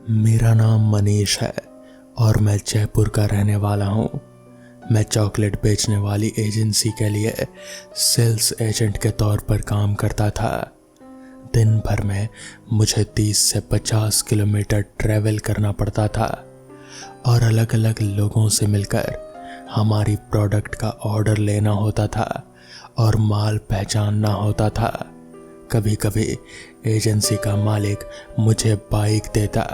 मेरा नाम मनीष है और मैं जयपुर का रहने वाला हूँ। मैं चॉकलेट बेचने वाली एजेंसी के लिए सेल्स एजेंट के तौर पर काम करता था। दिन भर में मुझे 30 से 50 किलोमीटर ट्रैवल करना पड़ता था और अलग अलग लोगों से मिलकर हमारी प्रोडक्ट का ऑर्डर लेना होता था और माल पहचानना होता था। कभी कभी एजेंसी का मालिक मुझे बाइक देता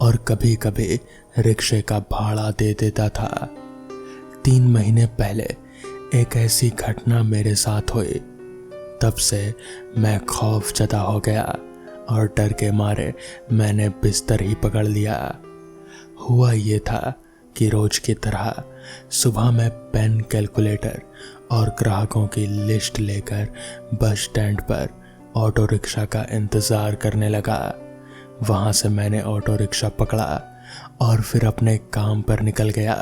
और कभी कभी रिक्शे का भाड़ा दे देता था। 3 महीने पहले एक ऐसी घटना मेरे साथ हुई। तब से मैं खौफजदा हो गया और डर के मारे मैंने बिस्तर ही पकड़ लिया। हुआ ये था कि रोज की तरह सुबह मैं पेन, कैलकुलेटर और ग्राहकों की लिस्ट लेकर बस स्टैंड पर ऑटो रिक्शा का इंतज़ार करने लगा। वहाँ से मैंने ऑटो रिक्शा पकड़ा और फिर अपने काम पर निकल गया।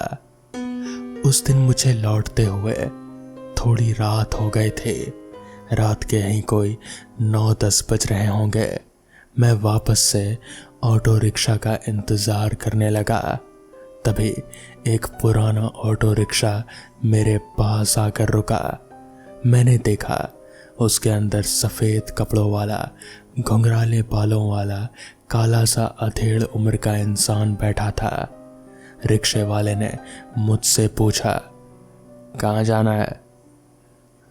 उस दिन मुझे लौटते हुए थोड़ी रात हो गए थे। रात के ही कोई 9-10 बज रहे होंगे। मैं वापस से ऑटो रिक्शा का इंतज़ार करने लगा। तभी एक पुराना ऑटो रिक्शा मेरे पास आकर रुका। मैंने देखा उसके अंदर सफ़ेद कपड़ों वाला, घुंघराले बालों वाला, काला सा अधेड़ उम्र का इंसान बैठा था। रिक्शे वाले ने मुझसे पूछा, कहाँ जाना है?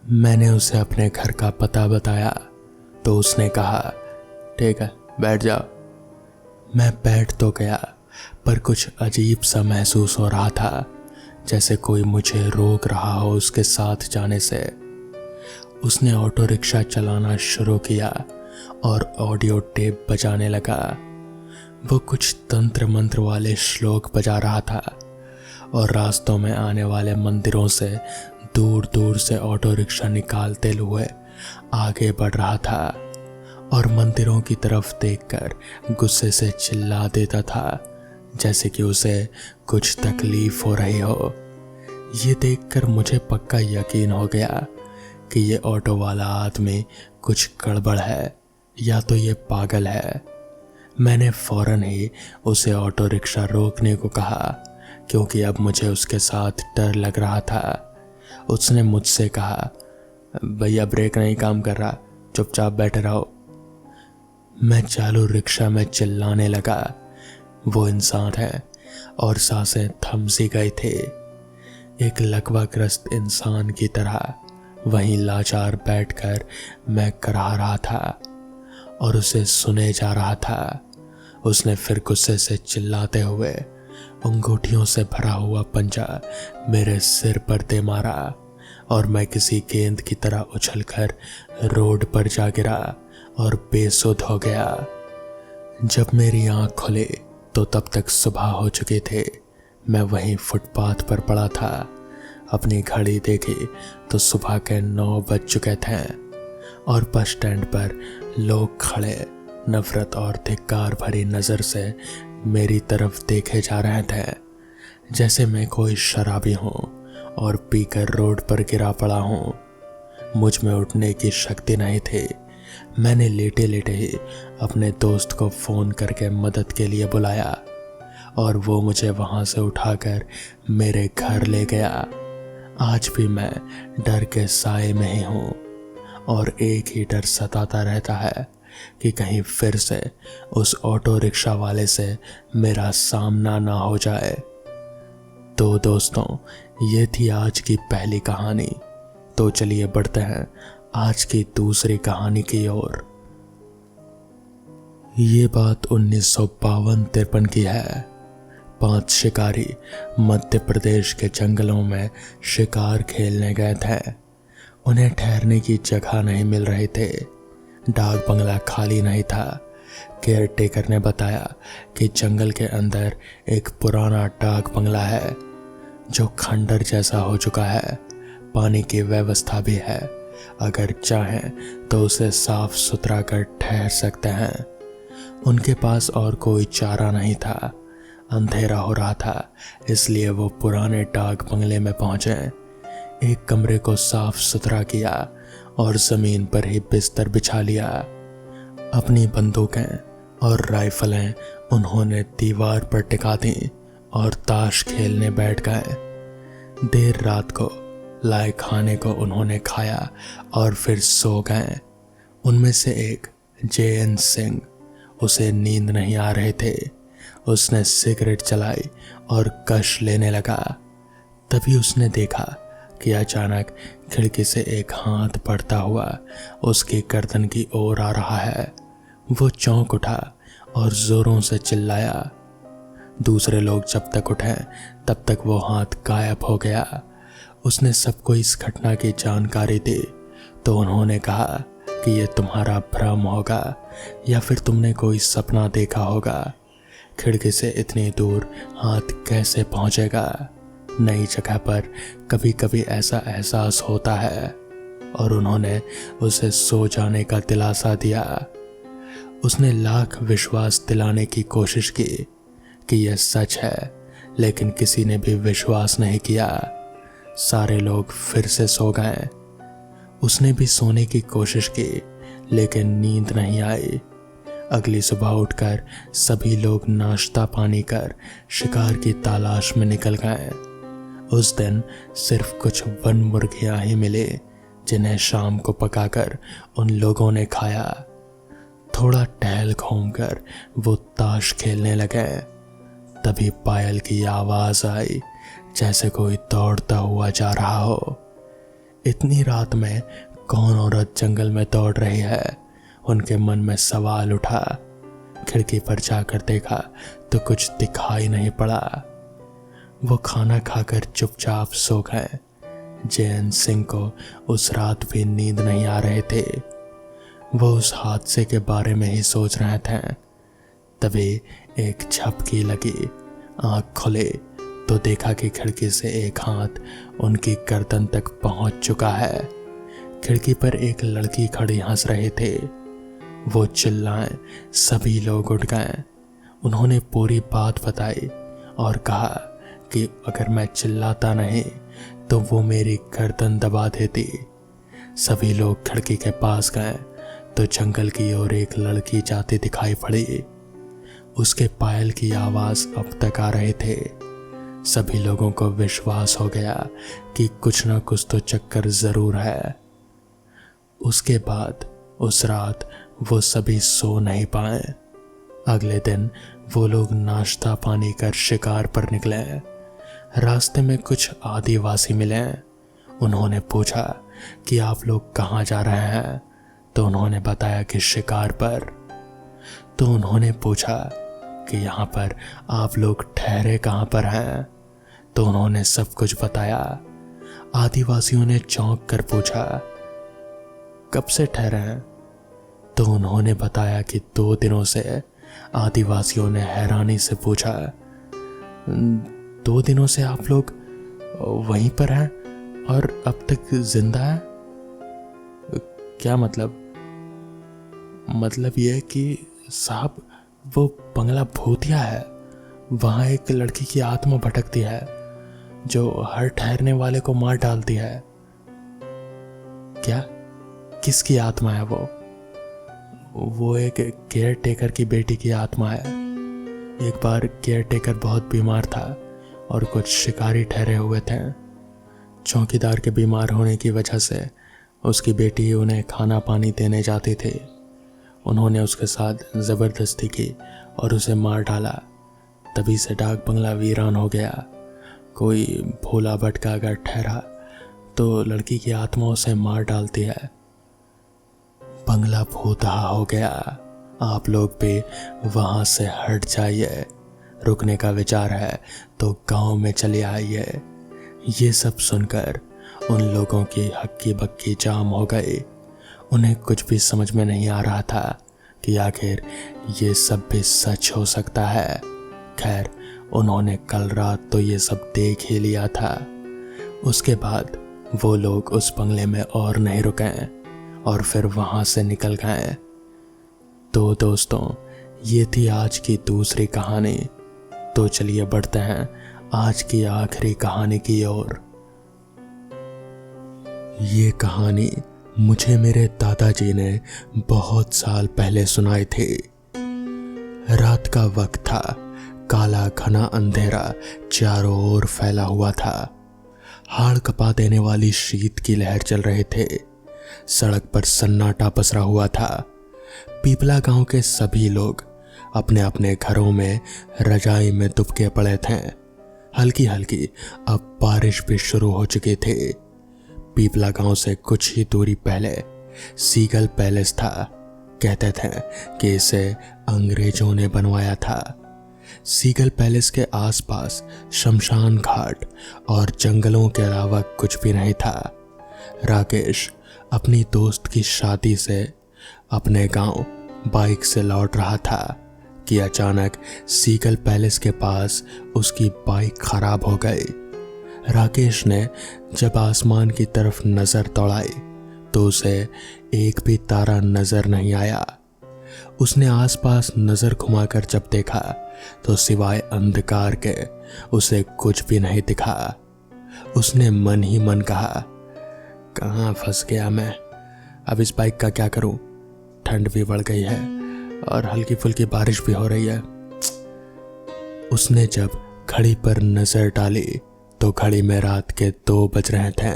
मैंने उसे अपने घर का पता बताया तो उसने कहा, ठीक है, बैठ जाओ। मैं बैठ तो गया पर कुछ अजीब सा महसूस हो रहा था, जैसे कोई मुझे रोक रहा हो उसके साथ जाने से। उसने ऑटो रिक्शा चलाना शुरू किया और ऑडियो टेप बजाने लगा। वो कुछ तंत्र मंत्र वाले श्लोक बजा रहा था और रास्तों में आने वाले मंदिरों से दूर दूर से ऑटो रिक्शा निकालते हुए आगे बढ़ रहा था और मंदिरों की तरफ देखकर गुस्से से चिल्ला देता था, जैसे कि उसे कुछ तकलीफ हो रही हो। ये देखकर मुझे पक्का यकीन हो गया कि ये ऑटो वाला आदमी कुछ गड़बड़ है या तो ये पागल है। मैंने फौरन ही उसे ऑटो रिक्शा रोकने को कहा क्योंकि अब मुझे उसके साथ डर लग रहा था। उसने मुझसे कहा, भैया ब्रेक नहीं काम कर रहा, चुपचाप बैठे रहो। मैं चालू रिक्शा में चिल्लाने लगा, वो इंसान है, और सांसें थम सी गई थी। एक लकवाग्रस्त इंसान की तरह वहीं लाचार बैठकर मैं कराह रहा था और उसे सुने जा रहा था। उसने फिर गुस्से से चिल्लाते हुए अंगूठियों से भरा हुआ पंजा मेरे सिर पर दे मारा और मैं किसी गेंद की तरह उछलकर रोड पर जा गिरा और बेसुध हो गया। जब मेरी आंख खुली तो तब तक सुबह हो चुकी थी। मैं वहीं फुटपाथ पर पड़ा था। अपनी घड़ी देखी तो सुबह के 9 बज चुके थे और बस स्टैंड पर लोग खड़े नफरत और धिक्कार भरी नज़र से मेरी तरफ देखे जा रहे थे, जैसे मैं कोई शराबी हूँ और पीकर रोड पर गिरा पड़ा हूँ। मुझ में उठने की शक्ति नहीं थी। मैंने लेटे लेटे ही अपने दोस्त को फ़ोन करके मदद के लिए बुलाया और वो मुझे वहाँ से उठाकर मेरे घर ले गया। आज भी मैं डर के साए में ही हूँ और एक ही डर सताता रहता है कि कहीं फिर से उस ऑटो रिक्शा वाले से मेरा सामना ना हो जाए। तो दोस्तों, ये थी आज की पहली कहानी। तो चलिए बढ़ते हैं आज की दूसरी कहानी की ओर। ये बात 1952-53 की है। 5 शिकारी मध्य प्रदेश के जंगलों में शिकार खेलने गए थे। उन्हें ठहरने की जगह नहीं मिल रही थी। डाक बंगला खाली नहीं था। केयर टेकर ने बताया कि जंगल के अंदर एक पुराना डाक बंगला है जो खंडर जैसा हो चुका है। पानी की व्यवस्था भी है। अगर चाहें तो उसे साफ सुथरा कर ठहर सकते हैं। उनके पास और कोई चारा नहीं था। अंधेरा हो रहा था, इसलिए वो पुराने डाक बंगले में पहुंचे। एक कमरे को साफ सुथरा किया और जमीन पर ही बिस्तर बिछा लिया। अपनी बंदूकें और राइफलें उन्होंने दीवार पर टिका दी और ताश खेलने बैठ गए। देर रात को लाए खाने को उन्होंने खाया और फिर सो गए। उनमें से एक जे.एन. सिंह, उसे नींद नहीं आ रहे थे। उसने सिगरेट जलाई और कश लेने लगा। तभी उसने देखा कि अचानक खिड़की से एक हाथ बढ़ता हुआ उसकी गर्दन की ओर आ रहा है। वो चौंक उठा और जोरों से चिल्लाया। दूसरे लोग जब तक उठे तब तक वो हाथ गायब हो गया। उसने सबको इस घटना की जानकारी दी तो उन्होंने कहा कि ये तुम्हारा भ्रम होगा या फिर तुमने कोई सपना देखा होगा। खिड़की से इतनी दूर हाथ कैसे पहुंचेगा? नई जगह पर कभी कभी ऐसा एहसास होता है। और उन्होंने उसे सो जाने का दिलासा दिया। उसने लाख विश्वास दिलाने की कोशिश की कि यह सच है, लेकिन किसी ने भी विश्वास नहीं किया। सारे लोग फिर से सो गए। उसने भी सोने की कोशिश की, लेकिन नींद नहीं आई। अगली सुबह उठकर सभी लोग नाश्ता पानी कर शिकार की तलाश में निकल गए। उस दिन सिर्फ कुछ वन मुर्गियां ही मिले, जिन्हें शाम को पकाकर उन लोगों ने खाया। थोड़ा टहल घूमकर वो ताश खेलने लगे। तभी पायल की आवाज आई, जैसे कोई दौड़ता हुआ जा रहा हो। इतनी रात में कौन औरत जंगल में दौड़ रही है? उनके मन में सवाल उठा। खिड़की पर जाकर देखा तो कुछ दिखाई नहीं पड़ा। वो खाना खाकर चुपचाप सो गए। जे.एन. सिंह को उस रात भी नींद नहीं आ रहे थे। वो उस हादसे के बारे में ही सोच रहे थे। तभी एक झपकी लगी। आंख खुले तो देखा कि खिड़की से एक हाथ उनकी गर्दन तक पहुंच चुका है। खिड़की पर एक लड़की खड़ी हंस रहे थे। वो चिल्लाए, सभी लोग उठ गए। उन्होंने पूरी बात बताई और कहा कि अगर मैं चिल्लाता नहीं तो वो मेरी गर्दन दबा देती। सभी लोग खिड़की के पास गए तो जंगल की ओर एक लड़की जाती दिखाई पड़ी। उसके पायल की आवाज अब तक आ रहे थे। सभी लोगों को विश्वास हो गया कि कुछ न कुछ तो चक्कर जरूर है। उसके बाद उस रात वो सभी सो नहीं पाए। अगले दिन वो लोग नाश्ता पानी कर शिकार पर निकले। रास्ते में कुछ आदिवासी मिले। उन्होंने पूछा कि आप लोग कहाँ जा रहे हैं? तो उन्होंने बताया कि शिकार पर। तो उन्होंने पूछा कि यहाँ पर आप लोग ठहरे कहाँ पर हैं? तो उन्होंने सब कुछ बताया। आदिवासियों ने चौंक कर पूछा, कब से ठहरे हैं? तो उन्होंने बताया कि 2 दिनों से। आदिवासियों ने हैरानी से पूछा, 2 दिनों से आप लोग वहीं पर हैं और अब तक जिंदा हैं? क्या मतलब? मतलब यह कि साहब, वो बंगला भूतिया है। वहां एक लड़की की आत्मा भटकती है जो हर ठहरने वाले को मार डालती है। क्या? किसकी आत्मा है वो? वो एक केयर टेकर की बेटी की आत्मा है। एक बार केयर टेकर बहुत बीमार था और कुछ शिकारी ठहरे हुए थे। चौकीदार के बीमार होने की वजह से उसकी बेटी उन्हें खाना पानी देने जाती थी। उन्होंने उसके साथ ज़बरदस्ती की और उसे मार डाला। तभी से डाक बंगला वीरान हो गया। कोई भोला भटका अगर ठहरा तो लड़की की आत्मा उसे मार डालती है। बंगला भूतहा हो गया। आप लोग भी वहां से हट जाइए। रुकने का विचार है तो गांव में चले आइए। ये सब सुनकर उन लोगों की हक्की बक्की जाम हो गई। उन्हें कुछ भी समझ में नहीं आ रहा था कि आखिर ये सब भी सच हो सकता है। खैर, उन्होंने कल रात तो ये सब देख ही लिया था। उसके बाद वो लोग उस बंगले में और नहीं रुके और फिर वहां से निकल गए। तो दोस्तों, ये थी आज की दूसरी कहानी। तो चलिए बढ़ते हैं आज की आखिरी कहानी की ओर। ये कहानी मुझे मेरे दादाजी ने बहुत साल पहले सुनाई थी। रात का वक्त था। काला घना अंधेरा चारों ओर फैला हुआ था। हाड़ कपा देने वाली शीत की लहर चल रहे थे। सड़क पर सन्नाटा पसरा हुआ था। पीपला गांव के सभी लोग अपने अपने घरों में रजाई में दुबके पड़े थे। हल्की हल्की अब बारिश भी शुरू हो चुकी थी। पीपला गांव से कुछ ही दूरी पहले सीगल पैलेस था। कहते थे कि इसे अंग्रेजों ने बनवाया था। सीगल पैलेस के आसपास शमशान घाट और जंगलों के अलावा कुछ भी नहीं था। राकेश अपनी दोस्त की शादी से अपने गांव बाइक से लौट रहा था कि अचानक सीगल पैलेस के पास उसकी बाइक खराब हो गई। राकेश ने जब आसमान की तरफ नजर दौड़ाई तो उसे एक भी तारा नजर नहीं आया। उसने आसपास नजर घुमाकर जब देखा तो सिवाय अंधकार के उसे कुछ भी नहीं दिखा। उसने मन ही मन कहा, कहाँ फंस गया मैं, अब इस बाइक का क्या करूं? ठंड भी बढ़ गई है और हल्की फुल्की बारिश भी हो रही है। उसने जब घड़ी पर नजर डाली तो घड़ी में रात के 2 बज रहे थे।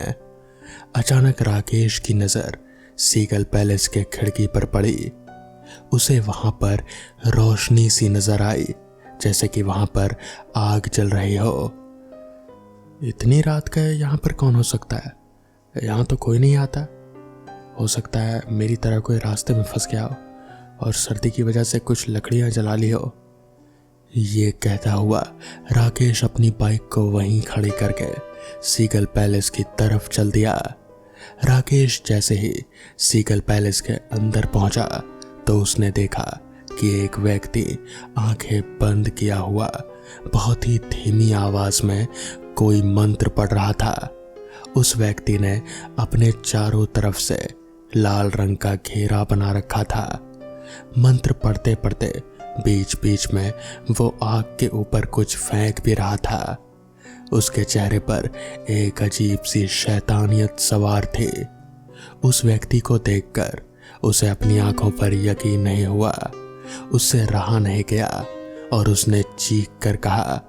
अचानक राकेश की नजर सीगल पैलेस के खिड़की पर पड़ी। उसे वहां पर रोशनी सी नजर आई, जैसे कि वहां पर आग जल रही हो। इतनी रात का यहाँ पर कौन हो सकता है? यहाँ तो कोई नहीं आता। हो सकता है मेरी तरह कोई रास्ते में फंस गया हो और सर्दी की वजह से कुछ लकड़ियां जला ली हो। ये कहता हुआ राकेश अपनी बाइक को वहीं खड़ी करके सीगल पैलेस की तरफ चल दिया। राकेश जैसे ही सीगल पैलेस के अंदर पहुंचा तो उसने देखा कि एक व्यक्ति आंखें बंद किया हुआ बहुत ही धीमी आवाज में कोई मंत्र पढ़ रहा था। उस व्यक्ति ने अपने चारों तरफ से लाल रंग का घेरा बना रखा था। मंत्र पढ़ते पढ़ते बीच बीच में वो आग के ऊपर कुछ फेंक भी रहा था। उसके चेहरे पर एक अजीब सी शैतानियत सवार थी। उस व्यक्ति को देखकर उसे अपनी आंखों पर यकीन नहीं हुआ। उससे रहा नहीं गया और उसने चीख कर कहा,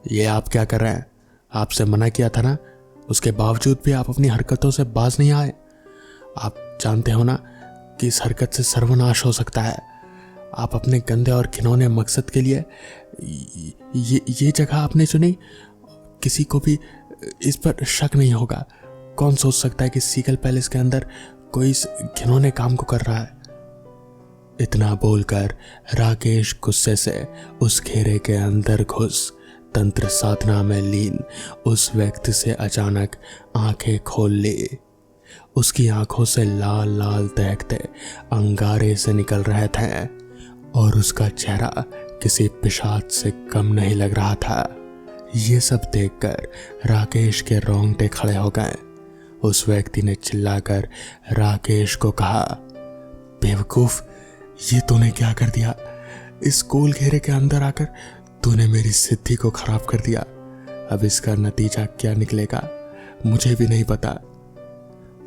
ये आप क्या कर रहे हैं? आपसे मना किया था ना, उसके बावजूद भी आप अपनी हरकतों से बाज नहीं आए। आप जानते हो ना कि इस हरकत से सर्वनाश हो सकता है। आप अपने गंदे और घिनौने मकसद के लिए ये जगह आपने चुनी। किसी को भी इस पर शक नहीं होगा। कौन सोच सकता है कि सीगल पैलेस के अंदर कोई इस घिनौने काम को कर रहा है? इतना बोलकर राकेश गुस्से से उस घेरे के अंदर घुस तंत्र साधना में लीन उस व्यक्ति से अचानक आंखें खोल ली। उसकी आंखों से लाल लाल दहकते अंगारे से निकल रहे थे और उसका चेहरा किसी पिशाच से कम नहीं लग रहा था। ये सब देखकर राकेश के रोंगटे खड़े हो गए। उस व्यक्ति ने चिल्लाकर राकेश को कहा, बेवकूफ, ये तूने क्या कर दिया? इस गोल घेरे के अंदर आकर तूने मेरी सिद्धि को खराब कर दिया। अब इसका नतीजा क्या निकलेगा मुझे भी नहीं पता।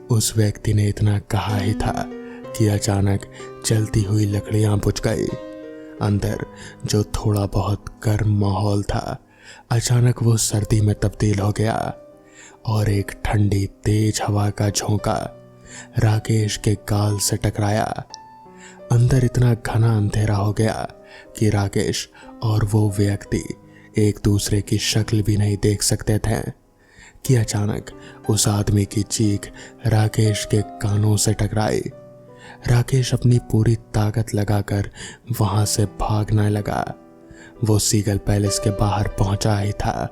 उस व्यक्ति ने इतना कहा ही था कि अचानक जलती हुई लकड़ियां बुझ गई। अंदर जो थोड़ा बहुत गर्म माहौल था अचानक वो सर्दी में तब्दील हो गया और एक ठंडी तेज हवा का झोंका राकेश के गाल से टकराया। अंदर इतना घना अंधेरा हो गया कि राकेश और वो व्यक्ति एक दूसरे की शक्ल भी नहीं देख सकते थे कि अचानक उस आदमी की चीख राकेश के कानों से टकराई। राकेश अपनी पूरी ताकत लगाकर वहां से भागने लगा। वो सीगल पैलेस के बाहर पहुंचा ही था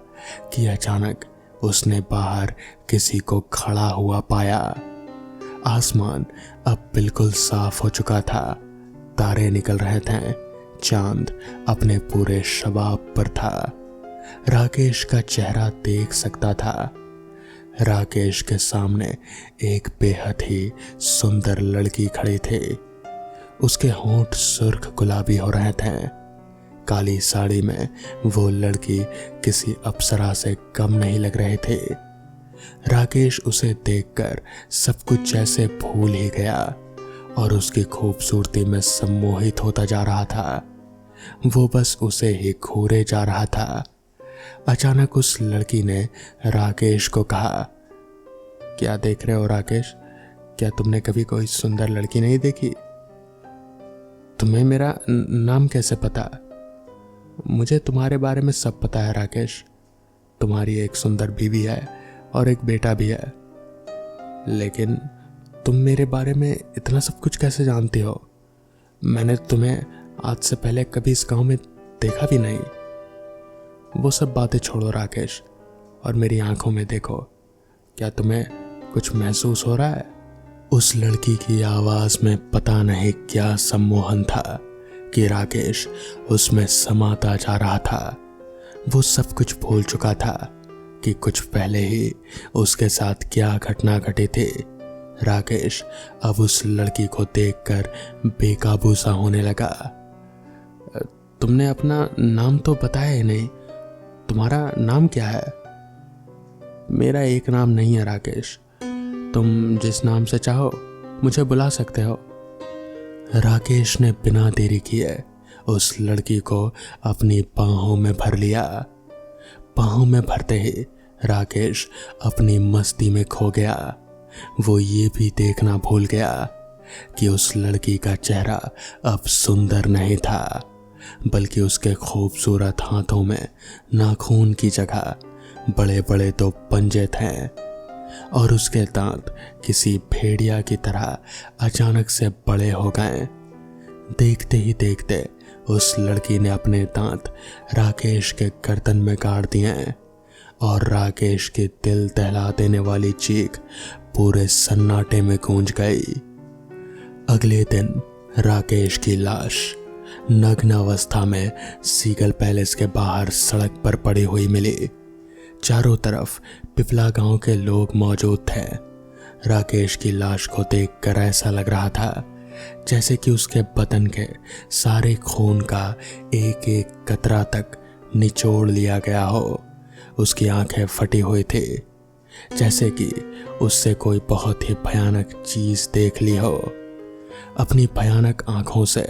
कि अचानक उसने बाहर किसी को खड़ा हुआ पाया। आसमान अब बिल्कुल साफ हो चुका था। तारे निकल रहे थे। चांद अपने पूरे शबाब पर था। राकेश का चेहरा देख सकता था। राकेश के सामने एक बेहद ही सुंदर लड़की खड़ी थी। उसके होंठ सुर्ख गुलाबी हो रहे थे। काली साड़ी में वो लड़की किसी अप्सरा से कम नहीं लग रहे थे। राकेश उसे देखकर सब कुछ जैसे भूल ही गया और उसकी खूबसूरती में सम्मोहित होता जा रहा था। वो बस उसे ही घूरे जा रहा था। अचानक उस लड़की ने राकेश को कहा, क्या देख रहे हो राकेश? क्या तुमने कभी कोई सुंदर लड़की नहीं देखी? तुम्हें मेरा नाम कैसे पता? मुझे तुम्हारे बारे में सब पता है राकेश। तुम्हारी एक सुंदर बीवी है और एक बेटा भी है, लेकिन तुम मेरे बारे में इतना सब कुछ कैसे जानती हो? मैंने तुम्हें आज से पहले कभी इस गांव में देखा भी नहीं। वो सब बातें छोड़ो राकेश और मेरी आंखों में देखो। क्या तुम्हें कुछ महसूस हो रहा है? उस लड़की की आवाज में पता नहीं क्या सम्मोहन था कि राकेश उसमें समाता जा रहा था। वो सब कुछ भूल चुका था कि कुछ पहले ही उसके साथ क्या घटना घटी थी। राकेश अब उस लड़की को देखकर बेकाबू सा होने लगा। तुमने अपना नाम तो बताया ही नहीं। तुम्हारा नाम क्या है? मेरा एक नाम नहीं है राकेश। तुम जिस नाम से चाहो मुझे बुला सकते हो। राकेश ने बिना देरी किए उस लड़की को अपनी बाहों में भर लिया। बाहों में भरते ही राकेश अपनी मस्ती में खो गया। वो ये भी देखना भूल गया कि उस लड़की का चेहरा अब सुंदर नहीं था, बल्कि उसके खूबसूरत हाथों में नाखून की जगह बड़े बड़े दो पंजे थे और उसके दांत किसी भेड़िया की तरह अचानक से बड़े हो गए। देखते ही देखते उस लड़की ने अपने दांत राकेश के गर्दन में गाड़ दिए और राकेश की दिल दहला देने वाली चीख पूरे सन्नाटे में गूंज गई। अगले दिन राकेश की लाश नग्न अवस्था में सीगल पैलेस के बाहर सड़क पर पड़ी हुई मिली। चारों तरफ पिपला गांव के लोग मौजूद थे। राकेश की लाश को देखकर ऐसा लग रहा था जैसे कि उसके बदन के सारे खून का एक एक कतरा तक निचोड़ लिया गया हो। उसकी आंखें फटी हुई थी, जैसे कि उससे कोई बहुत ही भयानक चीज देख ली हो। अपनी भयानक आंखों से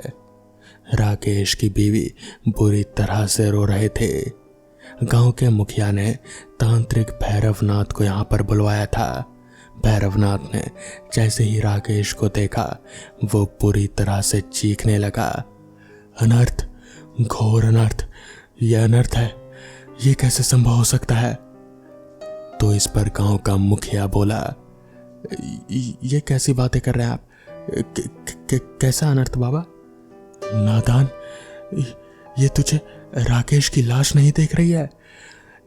राकेश की बीवी बुरी तरह से रो रहे थे। गांव के मुखिया ने तांत्रिक भैरवनाथ को यहाँ पर बुलवाया था। भैरवनाथ ने जैसे ही राकेश को देखा वो पूरी तरह से चीखने लगा, अनर्थ, घोर अनर्थ, यह अनर्थ है, ये कैसे संभव हो सकता है? तो इस पर गांव का मुखिया बोला, ये कैसी बातें कर रहे हैं आप? कैसा अनर्थ बाबा? नादान, ये तुझे राकेश की लाश नहीं देख रही है?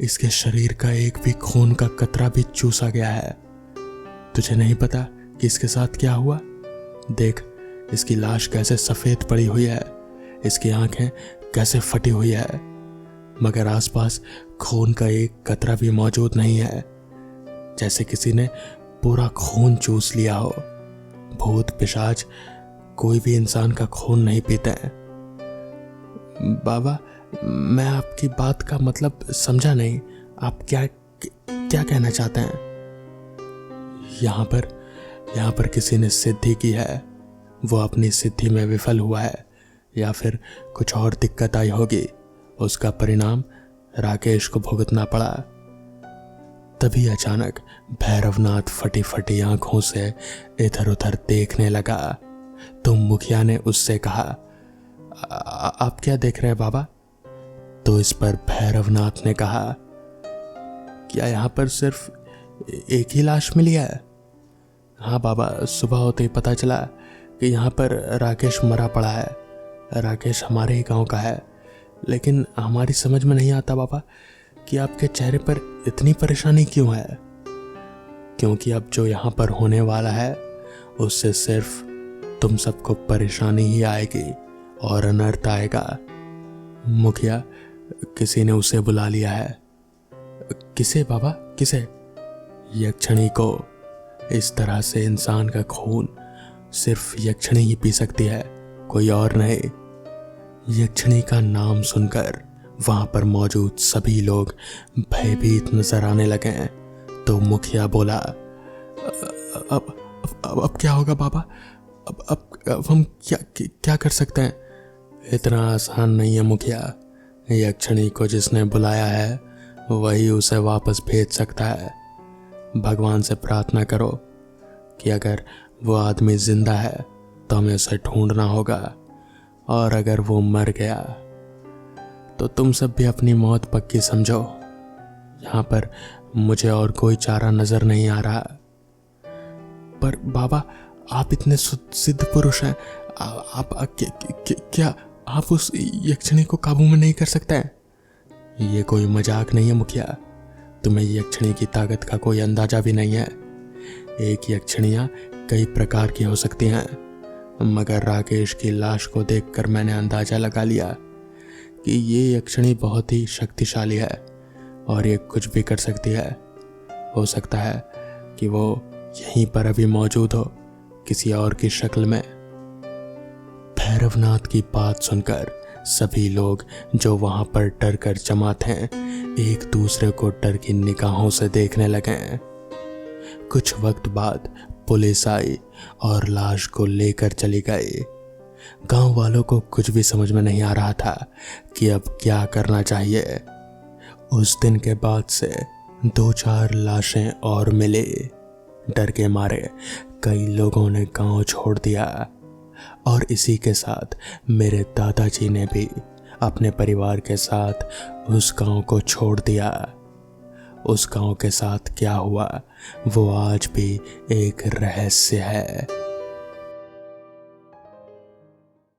इसके शरीर का एक भी खून का कतरा भी चूसा गया है। तुझे नहीं पता कि इसके साथ क्या हुआ? देख, इसकी लाश कैसे सफेद पड़ी हुई है, इसकी आंखें कैसे फटी हुई है, मगर आसपास खून का एक कतरा भी मौजूद नहीं है, जैसे किसी ने पूरा खून चूस लिया हो। भूत पिशाच कोई भी इंसान का खून नहीं पीते हैं। बाबा, मैं आपकी बात का मतलब समझा नहीं। आप क्या कहना चाहते हैं? यहाँ पर किसी ने सिद्धि की है। वो अपनी सिद्धि में विफल हुआ है या फिर कुछ और दिक्कत आई होगी। उसका परिणाम राकेश को भुगतना पड़ा। तभी अचानक भैरवनाथ फटी फटी आंखों से इधर उधर देखने लगा। तो मुखिया ने उससे कहा, आप क्या देख रहे हैं बाबा? तो इस पर भैरवनाथ ने कहा, क्या यहाँ पर सिर्फ एक ही लाश मिली है? हाँ बाबा, सुबह होते ही पता चला कि यहाँ पर राकेश मरा पड़ा है। राकेश हमारे ही गांव का है, लेकिन हमारी समझ में नहीं आता बाबा कि आपके चेहरे पर इतनी परेशानी क्यों है। क्योंकि अब जो यहाँ पर होने वाला है उससे सिर्फ तुम सबको परेशानी ही आएगी और अनर्थ आएगा। मुखिया, किसी ने उसे बुला लिया है। किसे बाबा, किसे? यक्षिणी को। इस तरह से इंसान का खून सिर्फ यक्षिणी ही पी सकती है, कोई और नहीं। यक्षिणी का नाम सुनकर वहां पर मौजूद सभी लोग भयभीत नजर आने लगे। तो मुखिया बोला, अब क्या होगा बाबा? अब हम क्या कर सकते हैं? इतना आसान नहीं है मुखिया। यक्षिणी को जिसने बुलाया है वही उसे वापस भेज सकता है। भगवान से प्रार्थना करो कि अगर वो आदमी जिंदा है तो हमें उसे ढूंढना होगा, और अगर वो मर गया तो तुम सब भी अपनी मौत पक्की समझो। यहाँ पर मुझे और कोई चारा नजर नहीं आ रहा। पर बाबा, आप इतने सिद्ध पुरुष हैं, आप क्या आप उस यक्षिणी को काबू में नहीं कर सकते हैं? ये कोई मजाक नहीं है मुखिया। तुम्हें यक्षिणी की ताकत का कोई अंदाजा भी नहीं है। एक यक्षिणियाँ कई प्रकार की हो सकती हैं, मगर राकेश की लाश को देखकर मैंने अंदाजा लगा लिया कि ये यक्षिणी बहुत ही शक्तिशाली है और ये कुछ भी कर सकती है। हो सकता है कि वो यहीं पर अभी मौजूद हो, किसी और की शक्ल में। भैरवनाथ की बात सुनकर सभी लोग जो वहां पर डर कर जमा थे एक दूसरे को डर की निगाहों से देखने लगे। कुछ वक्त बाद पुलिस आई और लाश को लेकर चली गई। गांव वालों को कुछ भी समझ में नहीं आ रहा था कि अब क्या करना चाहिए। उस दिन के बाद से 2-4 लाशें और मिली। डर के मारे कई लोगों ने गांव छोड़ दिया और इसी के साथ मेरे दादाजी ने भी अपने परिवार के साथ उस गांव को छोड़ दिया। उस गांव के साथ क्या हुआ वो आज भी एक रहस्य है।